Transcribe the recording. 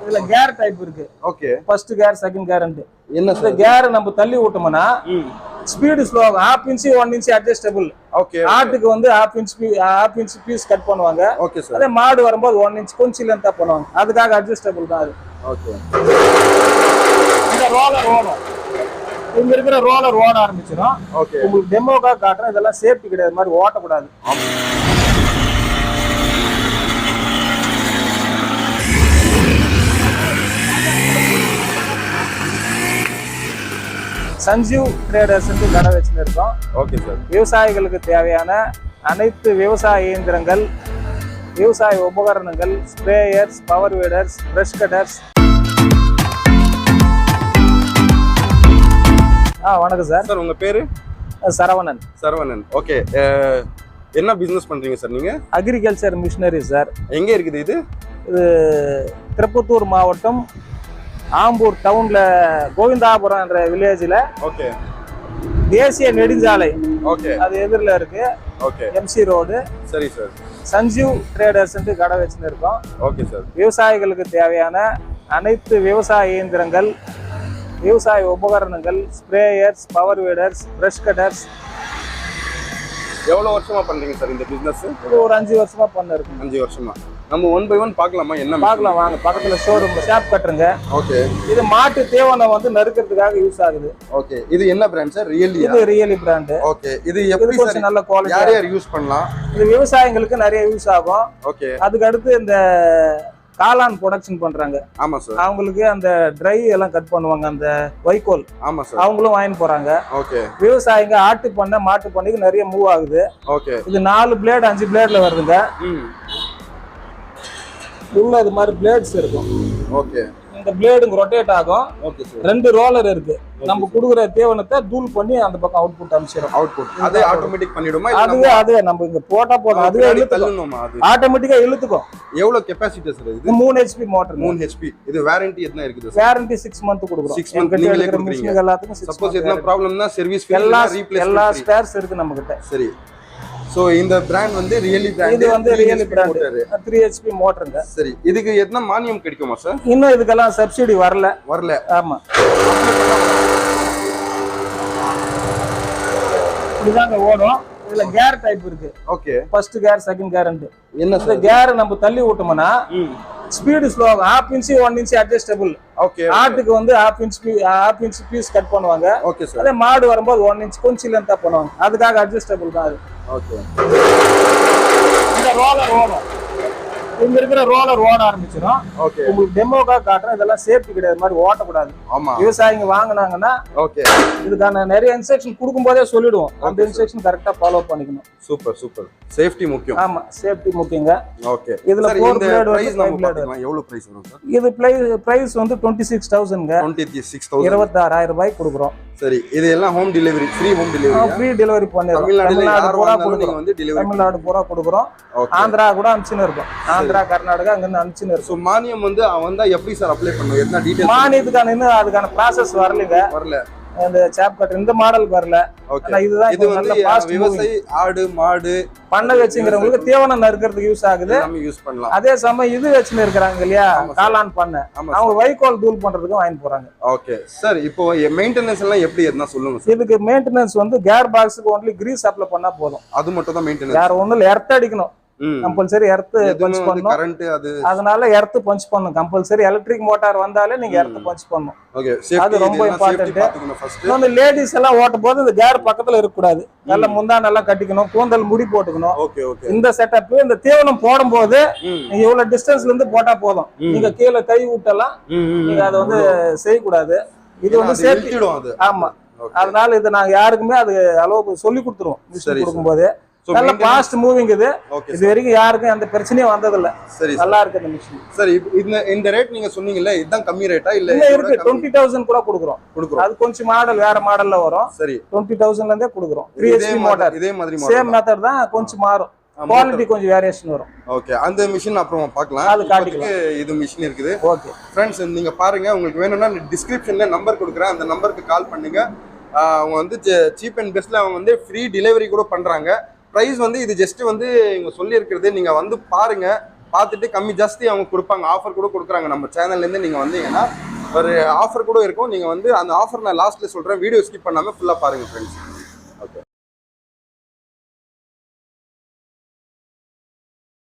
இதுல gear type இருக்கு. Okay. First gear, second கேர்ன்ட்டு. என்ன இந்த கேர் நம்ம தள்ளி விட்டோம்னா ஸ்பீடு ஸ்லோ ஆகும். 1/2 இன்ச் 1 இன்ச் அட்ஜஸ்டபிள். ஓகே. ஆட்டுக்கு வந்து 1/2 இன்ச் பீஸ் கட் பண்ணுவாங்க. Okay sir. அதே மாடு வரும்போது 1 இன்ச் கொஞ்சம் லென்த்தா பண்ணுவாங்க. அதுக்காக அட்ஜஸ்டபிள் தான் அது. ஓகே. இந்த ரோலர் ஓடும். இங்க இருக்கிற ரோலர் ஓட ஆரம்பிச்சிடும். ஓகே. உங்களுக்கு டெமோக்காக காட்டுறேன். இதெல்லாம் சேஃப்டி கிடையாது, மாதிரி ஓட்டக்கூடாது. சஞ்சீவ் ட்ரேடர்ஸ் கடை வச்சுன்னு இருக்கோம். Okay sir. விவசாயிகளுக்கு தேவையான அனைத்து விவசாய இயந்திரங்கள், விவசாய உபகரணங்கள், sprayers, power weeders, brush cutters. வணக்கம் சார். சார் உங்க பேரு? சரவணன். சரவணன். ஓகே. என்ன பிசினஸ் பண்றீங்க சார் நீங்க? Agriculture machinery sir. எங்க இருக்குது இது? இது திருப்பத்தூர் மாவட்டம் ஆம்பூர் டவுன்ல கோவிந்தாபுரம் என்ற வில்லேஜ்ல. ஓகே. தேசிய நெடுஞ்சாலை. ஓகே. அது எதிரில் இருக்கு. ஓகே. MC road. சரி சார். சஞ்சீவ் ட்ரேடர்ஸ் கடை வச்சுன்னு இருக்கோம். Okay sir. விவசாயிகளுக்கு தேவையான அனைத்து விவசாய இயந்திரங்கள், விவசாய உபகரணங்கள், sprayers, power weeders, brush cutters. எவ்வளவு வருஷமா பண்றீங்க சார் இந்த பிசினஸ்? இது ஒரு 5 வருஷமா பண்ணிருக்கு. 5 வருஷமா. நம்ம 1 by 1 பார்க்கலாமா? என்ன பார்க்கலாம் வாங்க. பக்கத்துல ஷோரூம் ஷாப் கட்டுறங்க. ஓகே. இது மாட்டு தேவனம் வந்து நறுக்கிறதுக்காக யூஸ் ஆகுது. ஓகே. இது என்ன பிராண்ட் சார்? ரியலி. இது ரியலி பிராண்ட். ஓகே. இது எப்படி சார் நல்ல குவாலிட்டி? யார் யார் யூஸ் பண்ணலாம்? இது விவசாயிகளுக்கு நிறைய யூஸ் ஆகும். ஓகே. அதுக்கு அடுத்து இந்த காளான் ப்ரொடக்ஷன் பண்றாங்க. ஆமா சார். அவங்களுக்கு அந்த ட்ரை எல்லாம் கட் பண்ணுவாங்க, அந்த வைக்கோல். ஆமா சார். அவங்களும் வாங்கி போறாங்க. ஓகே. விவசாயிங்க ஆட்டு பண்ணை, மாட்டு பண்ணைக்கு நிறைய மூவ் ஆகுது. ஓகே. இது 4 பிளேட் 5 பிளேட்ல வருதுங்க. உள்ள இது மாதிரி பிளேட்ஸ் இருக்கும். ஓகே. இந்த பிளேடுங்க ரொட்டேட் ஆகும். Okay sir. 2 ரோலர் இருக்கு. நம்ம குடுக்குற தேவனத்தை தூள் பண்ணி அந்த பக்கம் அவுட்புட் அனுப்பிச்சிடும். அவுட்புட் அதே ஆட்டோமேட்டிக் பண்ணிடுமா? அதுவே நம்ம இங்க போட்டா போதும். அதுவே தள்ளணுமா? அது ஆட்டோமேட்டிக்கா இழுத்துக்கும். எவ்வளவு கெபாசிட்டி சார் இது? 3 HP மோட்டார். 3 HP. இது வாரண்டி என்ன இருக்குது சார்? வாரண்டி 6 மந்த் கொடுக்குறோம். 6 மந்த் நீங்களே கொடுக்குறீங்க. எல்லாத்துக்கும் 6 சப்போஸ் எதனா ப்ராப்ளம்னா சர்வீஸ் ஃபீ ரீப்ளேஸ் எல்லா ஸ்பேர்ஸ் இருக்கு நம்ம கிட்ட. சரி. சோ இந்த பிராண்ட் வந்து ரியலி பிராண்ட். இது வந்து ரியலி பிராண்ட். 3 HP மோட்டருங்க. சரி. இதுக்கு என்ன மானியம் கிடைக்குமா சார்? இன்னும் இதுக்கெல்லாம் சப்சிடி வரல. ஆமா. இதுதாங்க ஓடும். இதுல கேர் டைப் இருக்கு. ஓகே. ஃபர்ஸ்ட் கேர், செகண்ட் கேர்ன்ட்டு. என்ன சார்? இந்த கேர் நம்ம தள்ளி விட்டோம்னா ஸ்பீடு ஸ்லோ ஆகும். 1/2 இன்ச் 1 இன்ச் அட்ஜஸ்டபிள். ஓகே. ஆட்டுக்கு வந்து 1/2 இன்ச் பீஸ் கட் பண்ணுவாங்க. Okay sir. அதே மாடு வரும்போது 1 இன்ச் கொஞ்சம் லென்த்தா பண்ணுவாங்க. அதுக்காக அட்ஜஸ்டபிள் தான் அது. ஓகே. இந்த ரோலர் ஓடும். இங்க இருக்கிற ரோலர் ஓட ஆரம்பிச்சிடும். ஓகே. உங்களுக்கு டெமோக்காக காட்டுறேன். இதெல்லாம் சேஃப்டி கிடையாது, மாதிரி ஓட்டக்கூடாது. ஆமா. விவசாயிங்க வாங்கினாங்கன்னா ஓகே இதுக்கான நிறைய இன்ஸ்ட்ரக்ஷன் கொடுக்கும் போதே சொல்லிடுவோம். அந்த இன்ஸ்ட்ரக்ஷன் கரெக்டா ஃபாலோ பண்ணிக்கணும். Super super. சேஃப்டி முக்கியம். ஆமா, சேஃப்டி முக்கியங்க. ஓகே. இதுல 4 பிளேட் பிரைஸ் நம்ம பாத்தீங்களா? எவ்வளவு பிரைஸ் வரும் சார்? இது பிரைஸ் வந்து 26,000ங்க. 26,000. 26,000 ரூபாய் கொடுக்குறோம். சரி. இது எல்லாம் home delivery, free home delivery. Free delivery பண்ணிடுறோம். தமிழ்நாடு பூரா கொடுக்குறோம். தமிழ்நாடு பூரா கொடுக்குறோம். ஆந்திரா கூட அனுப்பிச்சுன்னு இருக்கோம். ஆந்திரா, கர்நாடகா அங்க இருந்து அனுப்பிச்சுன்னு இருக்கோம். சோ மானியம் வந்து அவன் தான் எப்படி சார் அப்ளை பண்ணுவோம்? என்ன டீடைல்ஸ்? மானியத்துக்கான இன்னும் அதுக்கான ப்ராசஸ் வரலங்க. இந்த சாப் கட் இந்த மாடலுக்கு வரல. ஆனா இதுதான் இது வந்து விவசாயி ஆடு மாடு பண்ண வச்சுங்கிறவங்களுக்கு தேவனம் நறுக்கிறதுக்கு யூஸ் ஆகுது. நம்ம யூஸ் பண்ணலாம். அதே சமயம் இது வச்சுன்னு இருக்காங்க இல்லையா, காளான் பண்ண, அவங்க வைக்கோல் தூள் பண்றதுக்கும் வாங்கி போறாங்க. Okay sir. இப்போ மெயின்டெனன்ஸ் எல்லாம் எப்படி எதுனா சொல்லுங்க சார். இதுக்கு மெயின்டெனன்ஸ் வந்து கேர் பாக்ஸுக்கு ஒன்லி கிரீஸ் அப்ளை பண்ணா போதும். அது மட்டும் தான் மெயின்டெனன்ஸ். வேற ஒண்ணும் இல்ல. எர்த் அடிக்கணும் கம்பல்சரி. எர்த் பஞ்ச் பண்ணணும். கரண்ட் அது அதனால எர்த் பஞ்ச் பண்ணணும் கம்பல்சரி. எலக்ட்ரிக் மோட்டார் வந்தாலே நீங்க எர்த் பஞ்ச் பண்ணணும். ஓகே. அது ரொம்ப இம்பார்ட்டன்ட். வந்து லேடிஸ் எல்லாம் ஓட்டும் போது இந்த கேர் பக்கத்துல இருக்க கூடாது. நல்ல முந்தான எல்லாம் கட்டிக்கணும். கூந்தல் முடி போட்டுக்கணும். Okay okay. இந்த செட்டப் இந்த தீவனம் போடும் போது நீங்க இவ்வளவு டிஸ்டன்ஸ்ல இருந்து போட்டா போதும். நீங்க கீழே கை விட்டலாம் நீங்க அதை வந்து செய்யக்கூடாது. இது வந்து சேஃப்டி. ஆமா. அதனால இது நாங்க யாருக்குமே அது அளவுக்கு சொல்லி கொடுத்துருவோம். மிஷின் கொடுக்கும்போது நல்ல ஃபாஸ்ட் மூவிங். இது வரைக்கும் யாருக்கும் அந்த பிரச்சனையும் வந்ததில்ல. நல்லா இருக்கு இந்த மிஷின். சரி. இந்த ரேட் நீங்க சொன்னீங்கல்ல, இதுதான் கம்மி ரேட்டா இல்ல? இருக்கு 20,000 கூட கொடுக்குறோம். அது கொஞ்சம் மாடல் வேற மாடல்ல வரும். சரி. 20,000ல இருந்தே கொடுக்குறோம். 3 HP மோட்டார். இதே மாதிரி சேம் மெத்தட் தான், கொஞ்சம் மாறும். குவாலிட்டி கொஞ்சம் வேரியேஷன் வரும். ஓகே. அந்த மிஷின் அப்புறம் பார்க்கலாம். அது காட்டிக்கலாம். இது மிஷின் இருக்குது. ஓகே ஃப்ரெண்ட்ஸ், நீங்க பாருங்க. உங்களுக்கு வேணும்னா டிஸ்கிரிப்ஷன்ல நம்பர் கொடுக்குறேன். அந்த நம்பருக்கு கால் பண்ணுங்க. அவங்க வந்து சீப் அண்ட் பெஸ்ட்ல அவங்க வந்து ஃப்ரீ டெலிவரி கூட பண்றாங்க. ப்ரைஸ் வந்து இது ஜஸ்ட் வந்து இவங்க சொல்லி இருக்கிறது. நீங்க வந்து பாருங்க. பார்த்துட்டு கம்மி ஜாஸ்தி அவங்க கொடுப்பாங்க, ஆஃபர் கூட கொடுக்குறாங்க. நம்ம சேனல்லேருந்து நீங்கள் வந்தீங்கன்னா ஒரு ஆஃபர் கூட இருக்கும். நீங்கள் வந்து அந்த ஆஃபர் நான் லாஸ்ட்டில் சொல்கிறேன், வீடியோ ஸ்கிப் பண்ணாமல் ஃபுல்லாக பாருங்கள் ஃப்ரெண்ட்ஸ். ஓகே.